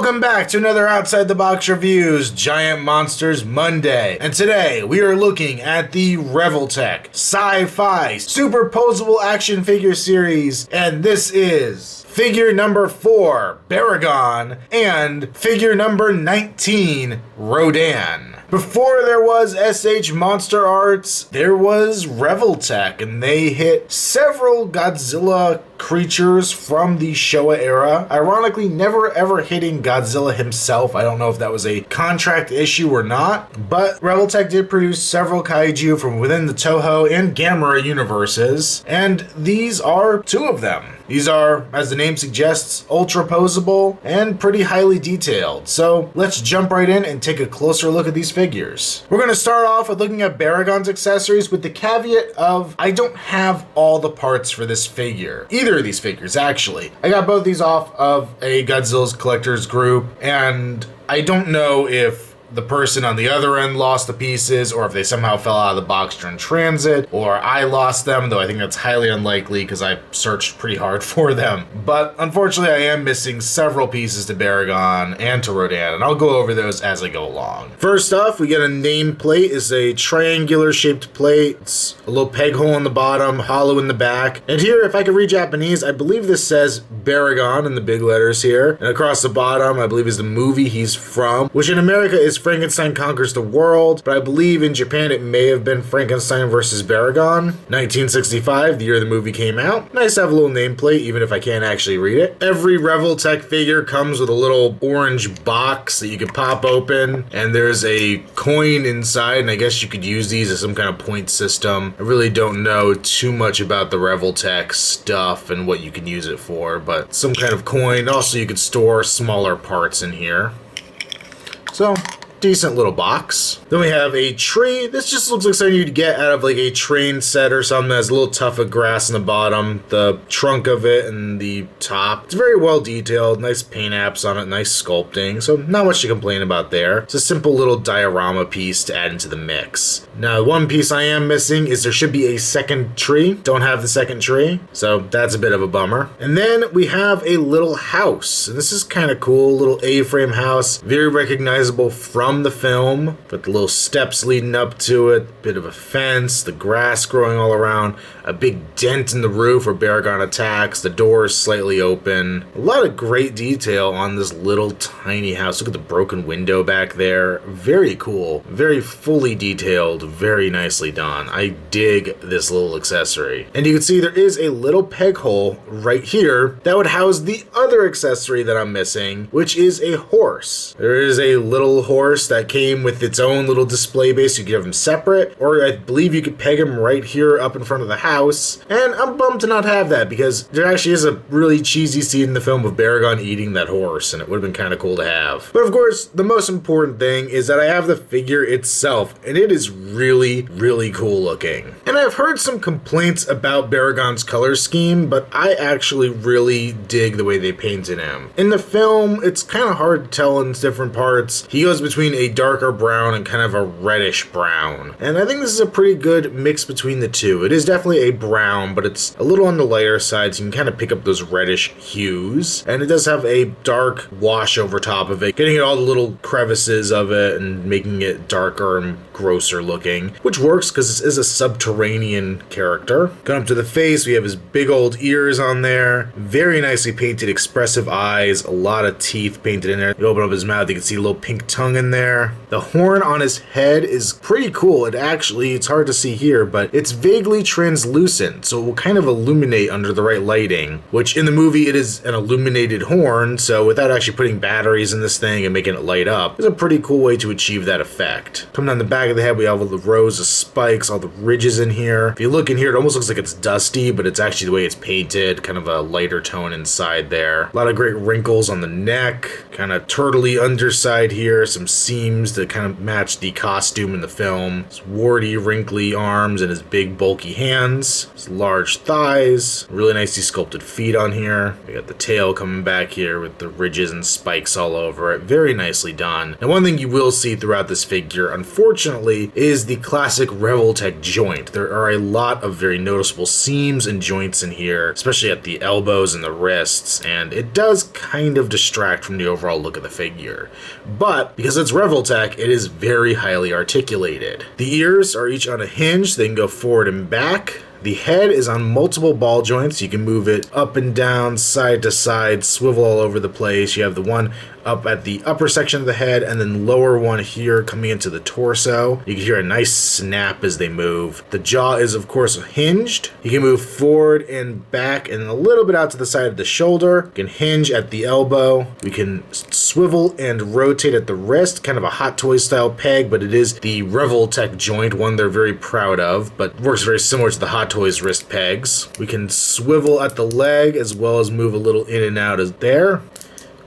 Welcome back to another Outside the Box Reviews Giant Monsters Monday. And today we are looking at the Revoltech SciFi Super Poseable action figure series. And this is figure number 4, Baragon, and figure number 19, Rodan. Before there was SH Monster Arts, there was Revoltech, and they hit several Godzilla creatures from the Showa era. Ironically, never ever hitting Godzilla himself. I don't know if that was a contract issue or not, but Revoltech did produce several kaiju from within the Toho and Gamera universes, and these are two of them. These are, as the name suggests, ultra posable and pretty highly detailed. So let's jump right in and take a closer look at these figures. We're going to start off with looking at Baragon's accessories with the caveat of I don't have all the parts for this figure. Either of these figures, actually. I got both these off of a Godzilla's Collectors group, and I don't know if the person on the other end lost the pieces, or if they somehow fell out of the box during transit, or I lost them, though I think that's highly unlikely because I searched pretty hard for them. But unfortunately, I am missing several pieces to Baragon and to Rodan, and I'll go over those as I go along. First off, we get a nameplate. It's a triangular shaped plate. It's a little peg hole in the bottom, hollow in the back. And here, if I can read Japanese, I believe this says Baragon in the big letters here. And across the bottom, I believe is the movie he's from, which in America is Frankenstein Conquers the World, but I believe in Japan it may have been Frankenstein vs. Baragon, 1965, the year the movie came out. Nice to have a little nameplate, even if I can't actually read it. Every Revoltech figure comes with a little orange box that you can pop open, and there's a coin inside, and I guess you could use these as some kind of point system. I really don't know too much about the Revoltech stuff and what you can use it for, but some kind of coin. Also, you could store smaller parts in here. So, decent little box. Then we have a tree. This just looks like something you'd get out of like a train set or something that has a little tuft of grass in the bottom, the trunk of it and the top. It's very well detailed, nice paint apps on it, nice sculpting, so not much to complain about there. It's a simple little diorama piece to add into the mix. Now, one piece I am missing is there should be a second tree. Don't have the second tree, so that's a bit of a bummer. And then we have a little house, and this is kind of cool, little A-frame house, very recognizable from the film, with the little steps leading up to it, bit of a fence, the grass growing all around, a big dent in the roof where Baragon attacks, the door is slightly open. A lot of great detail on this little tiny house. Look at the broken window back there. Very cool, very fully detailed, very nicely done. I dig this little accessory. And you can see there is a little peg hole right here that would house the other accessory that I'm missing, which is a horse. There is a little horse that came with its own little display base. You could have them separate, or I believe you could peg him right here up in front of the house. And I'm bummed to not have that because there actually is a really cheesy scene in the film of Baragon eating that horse, and it would have been kind of cool to have. But of course, the most important thing is that I have the figure itself, and it is really, really cool looking. And I've heard some complaints about Baragon's color scheme, but I actually really dig the way they painted him. In the film, it's kind of hard to tell in different parts. He goes between a darker brown and kind of a reddish brown. And I think this is a pretty good mix between the two. It is definitely a brown, but it's a little on the lighter side, so you can kind of pick up those reddish hues. And it does have a dark wash over top of it, getting at all the little crevices of it and making it darker and grosser looking, which works because this is a subterranean character. Going up to the face, we have his big old ears on there, very nicely painted, expressive eyes, a lot of teeth painted in there. You open up his mouth, you can see a little pink tongue in there. The horn on his head is pretty cool. It's hard to see here, but it's vaguely translucent, so it will kind of illuminate under the right lighting, which in the movie it is an illuminated horn, so without actually putting batteries in this thing and making it light up, is a pretty cool way to achieve that effect. Coming down the back of the head, we have all the rows of spikes, all the ridges in here. If you look in here, it almost looks like it's dusty, but it's actually the way it's painted, kind of a lighter tone inside there. A lot of great wrinkles on the neck, kind of turtley underside here, some seams that kind of match the costume in the film. His warty, wrinkly arms and his big, bulky hands. His large thighs. Really nicely sculpted feet on here. We got the tail coming back here with the ridges and spikes all over it. Very nicely done. Now, one thing you will see throughout this figure, unfortunately, is the classic Revoltech joint. There are a lot of very noticeable seams and joints in here, especially at the elbows and the wrists, and it does kind of distract from the overall look of the figure. But because it's Revoltech, it is very highly articulated. The ears are each on a hinge, so they can go forward and back. The head is on multiple ball joints. You can move it up and down, side to side, swivel all over the place. You have the one up at the upper section of the head and then lower one here coming into the torso. You can hear a nice snap as they move. The jaw is of course hinged. You can move forward and back and a little bit out to the side of the shoulder. You can hinge at the elbow. We can swivel and rotate at the wrist, kind of a Hot Toys style peg, but it is the Revoltech joint, one they're very proud of, but works very similar to the Hot Toys wrist pegs. We can swivel at the leg as well as move a little in and out as there.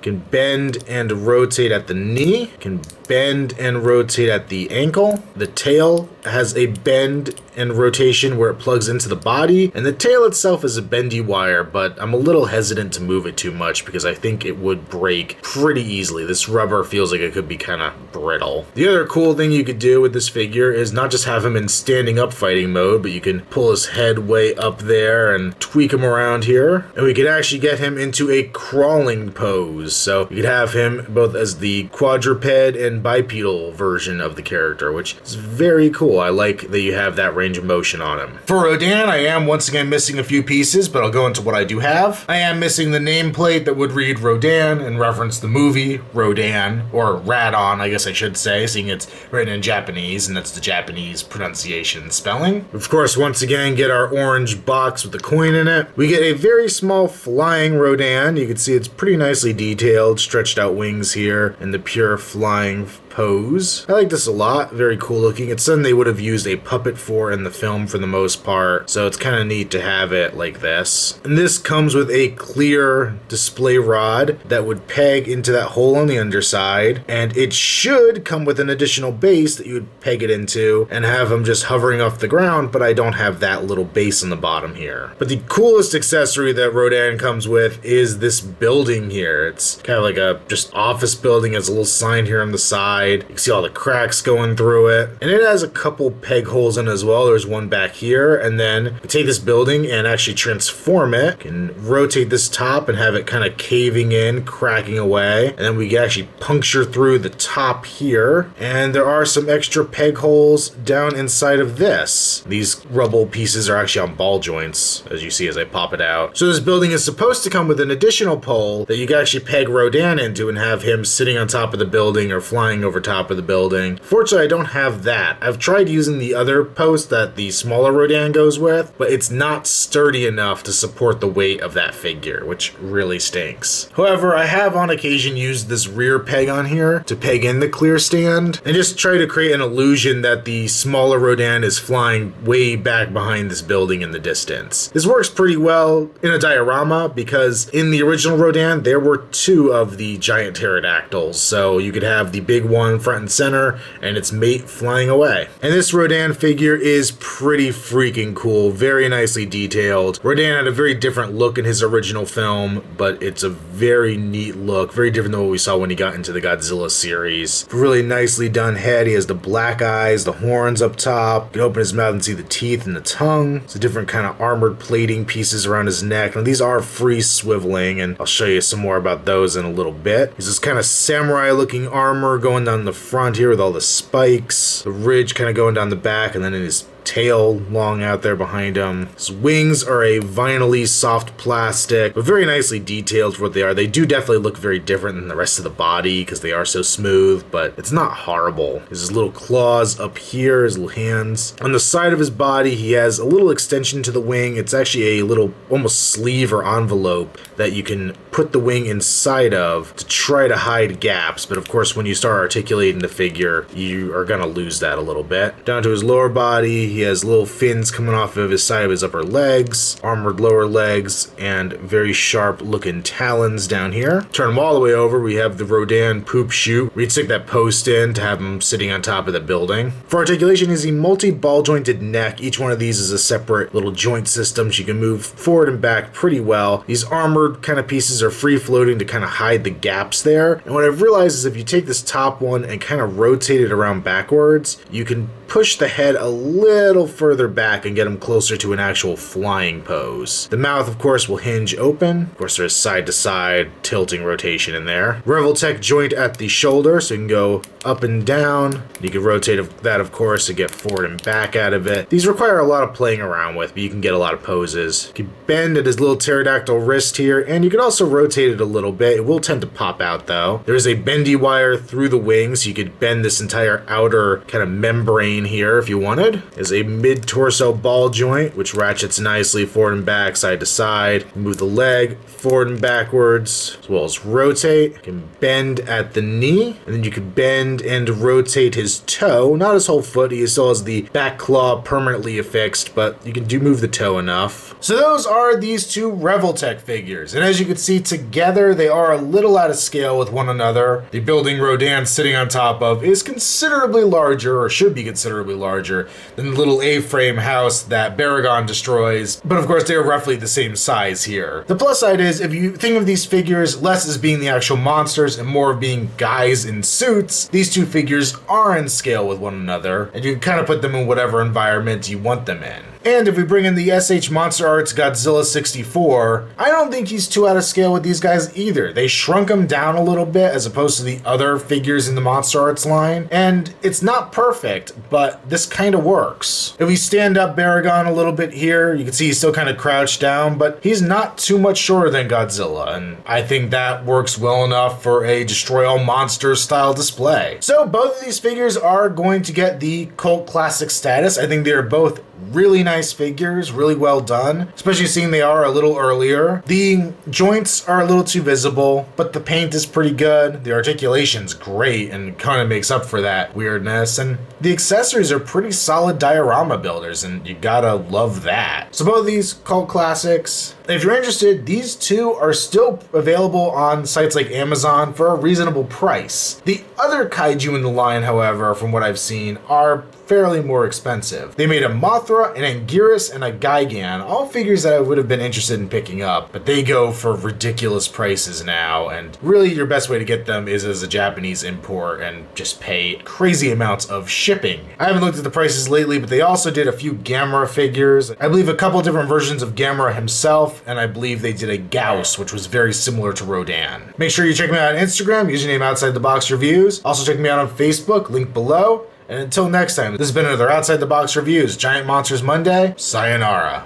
Can bend and rotate at the knee, can bend and rotate at the ankle. The tail has a bend and rotation where it plugs into the body, and the tail itself is a bendy wire, but I'm a little hesitant to move it too much because I think it would break pretty easily. This rubber feels like it could be kind of brittle. The other cool thing you could do with this figure is not just have him in standing up fighting mode, but you can pull his head way up there and tweak him around here, and we could actually get him into a crawling pose. So you could have him both as the quadruped and bipedal version of the character, which is very cool. I like that you have that range of motion on him. For Rodan, I am once again missing a few pieces, but I'll go into what I do have. I am missing the nameplate that would read Rodan and reference the movie Rodan, or Radon, I guess I should say, seeing it's written in Japanese, and that's the Japanese pronunciation and spelling. Of course, once again, get our orange box with the coin in it. We get a very small flying Rodan. You can see it's pretty nicely detailed, stretched out wings here, and the pure flying pose. I like this a lot. Very cool looking. It's something they would have used a puppet for in the film for the most part, so it's kind of neat to have it like this. And this comes with a clear display rod that would peg into that hole on the underside, and it should come with an additional base that you would peg it into and have them just hovering off the ground, but I don't have that little base on the bottom here. But the coolest accessory that Rodan comes with is this building here. It's kind of like a just office building. It's a little sign here on the side. You can see all the cracks going through it. And it has a couple peg holes in it as well. There's one back here. And then you take this building and actually transform it. You can rotate this top and have it kind of caving in, cracking away. And then we can actually puncture through the top here. And there are some extra peg holes down inside of this. These rubble pieces are actually on ball joints, as you see as I pop it out. So this building is supposed to come with an additional pole that you can actually peg Rodan into and have him sitting on top of the building or flying over top of the building. Fortunately, I don't have that. I've tried using the other post that the smaller Rodan goes with, but it's not sturdy enough to support the weight of that figure, which really stinks. However, I have on occasion used this rear peg on here to peg in the clear stand and just try to create an illusion that the smaller Rodan is flying way back behind this building in the distance. This works pretty well in a diorama because in the original Rodan, there were two of the giant pterodactyls, so you could have the big one front and center and its mate flying away. And this Rodan figure is pretty freaking cool, very nicely detailed. Rodan had a very different look in his original film, but it's a very neat look, very different than what we saw when he got into the Godzilla series. Really nicely done head. He has the black eyes, the horns up top. You can open his mouth and see the teeth and the tongue. It's a different kind of armored plating pieces around his neck. Now these are free swiveling, and I'll show you some more about those in a little bit. He's this kind of samurai looking armor going down the front here with all the spikes, the ridge kind of going down the back, and then in his tail long out there behind him. His wings are a vinyl-y soft plastic, but very nicely detailed for what they are. They do definitely look very different than the rest of the body because they are so smooth, but it's not horrible. His little claws up here, his little hands. On the side of his body, he has a little extension to the wing. It's actually a little almost sleeve or envelope that you can put the wing inside of to try to hide gaps, but of course when you start articulating the figure, you are going to lose that a little bit. Down to his lower body, he has little fins coming off of his side of his upper legs, armored lower legs, and very sharp looking talons down here. Turn him all the way over, we have the Rodan poop chute. We'd stick that post in to have him sitting on top of the building. For articulation, is a multi-ball jointed neck. Each one of these is a separate little joint system, so you can move forward and back pretty well. These armored kind of pieces are free floating to kind of hide the gaps there. And what I've realized is if you take this top one and kind of rotate it around backwards, you can push the head a little further back and get him closer to an actual flying pose. The mouth, of course, will hinge open. Of course, there's side-to-side tilting rotation in there. Revoltech joint at the shoulder, so you can go up and down. You can rotate that, of course, to get forward and back out of it. These require a lot of playing around with, but you can get a lot of poses. You can bend at his little pterodactyl wrist here, and you can also rotate it a little bit. It will tend to pop out, though. There's a bendy wire through the wings, so you could bend this entire outer kind of membrane here if you wanted. There's a mid-torso ball joint, which ratchets nicely forward and back, side to side. Move the leg forward and backwards, as well as rotate. You can bend at the knee, and then you can bend and rotate his toe. Not his whole foot, he still has the back claw permanently affixed, but you can move the toe enough. So those are these two Revoltech figures, and as you can see together, they are a little out of scale with one another. The building Rodan sitting on top of is considerably larger, or should be considerably larger, than the little A-frame house that Baragon destroys, but of course they're roughly the same size here. The plus side is, if you think of these figures less as being the actual monsters and more of being guys in suits, these two figures are in scale with one another, and you can kind of put them in whatever environment you want them in. And if we bring in the SH Monster Arts Godzilla 64, I don't think he's too out of scale with these guys either. They shrunk him down a little bit as opposed to the other figures in the Monster Arts line, and it's not perfect, but this kind of works. If we stand up Baragon a little bit here, you can see he's still kind of crouched down, but he's not too much shorter than Godzilla, and I think that works well enough for a Destroy All Monsters style display. So both of these figures are going to get the cult classic status. I think they are both really nice figures, really well done, especially seeing they are a little earlier. The joints are a little too visible, but the paint is pretty good. The articulation's great and kind of makes up for that weirdness, and the accessories are pretty solid diorama builders, and you gotta love that. So both of these cult classics. If you're interested, these two are still available on sites like Amazon for a reasonable price. The other kaiju in the line, however, from what I've seen, are fairly more expensive. They made a Mothra, an Anguirus, and a Gigan, all figures that I would have been interested in picking up, but they go for ridiculous prices now, and really your best way to get them is as a Japanese import and just pay crazy amounts of shipping. I haven't looked at the prices lately, but they also did a few Gamera figures. I believe a couple different versions of Gamera himself, and I believe they did a Gauss, which was very similar to Rodan. Make sure you check me out on Instagram, username Outside the Box Reviews. Also check me out on Facebook, link below. And until next time, this has been another Outside the Box Reviews, Giant Monsters Monday. Sayonara.